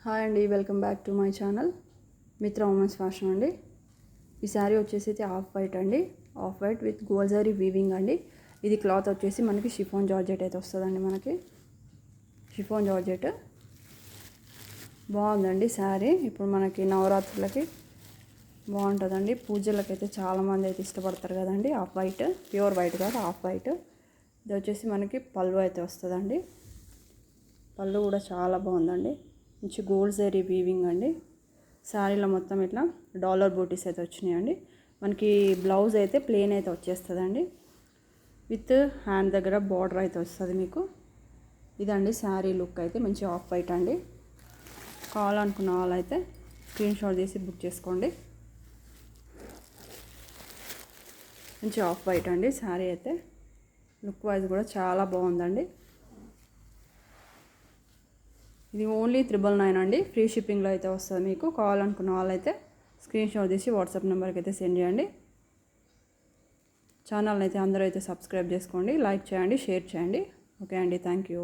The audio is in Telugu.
హాయ్ అండి, welcome back to my channel మిత్ర ఉమెన్స్ ఫ్యాషన్ అండి. ఈ శారీ వచ్చేసి ఆఫ్ వైట్ అండి, ఆఫ్ వైట్ విత్ గోల్జరీ వీవింగ్ అండి. ఇది క్లాత్ వచ్చేసి మనకి షిఫాన్ జార్జెట్ అయితే వస్తుందండి. మనకి షిఫాన్ జార్జెట్ బాగుందండి శారీ. ఇప్పుడు మనకి నవరాత్రులకి బాగుంటుందండి. పూజలకైతే చాలామంది అయితే ఇష్టపడతారు కదండి. ఆఫ్ వైట్, ప్యూర్ వైట్ కాదు, ఆఫ్ వైట్. ఇది వచ్చేసి మనకి పళ్ళు అయితే వస్తుందండి. పళ్ళు కూడా చాలా బాగుందండి, మంచి గోల్డ్ జరీ వీవింగ్ అండి. శారీలో మొత్తం ఇట్లా డాలర్ బూటీస్ అయితే వచ్చినాయండి. మనకి బ్లౌజ్ అయితే ప్లెయిన్ అయితే వచ్చేస్తుందండి. విత్ హ్యాండ్ దగ్గర బార్డర్ అయితే వస్తుంది మీకు. ఇదండి శారీ లుక్ అయితే, మంచి ఆఫ్ వైట్ అండి. కావాలనుకున్న వాళ్ళైతే స్క్రీన్ షాట్ తీసి బుక్ చేసుకోండి. మంచి ఆఫ్ వైట్ అండి శారీ అయితే. లుక్ వైజ్ కూడా చాలా బాగుందండి. ఇది ఓన్లీ 999 అండి. ఫ్రీ షిప్పింగ్లో అయితే వస్తుంది మీకు. కావాలనుకున్న వాళ్ళైతే స్క్రీన్ షాట్ తీసి వాట్సాప్ నెంబర్కి అయితే సెండ్ చేయండి. ఛానల్ని అయితే అందరూ అయితే సబ్స్క్రైబ్ చేసుకోండి, లైక్ చేయండి, షేర్ చేయండి. ఓకే అండి, థ్యాంక్ యూ.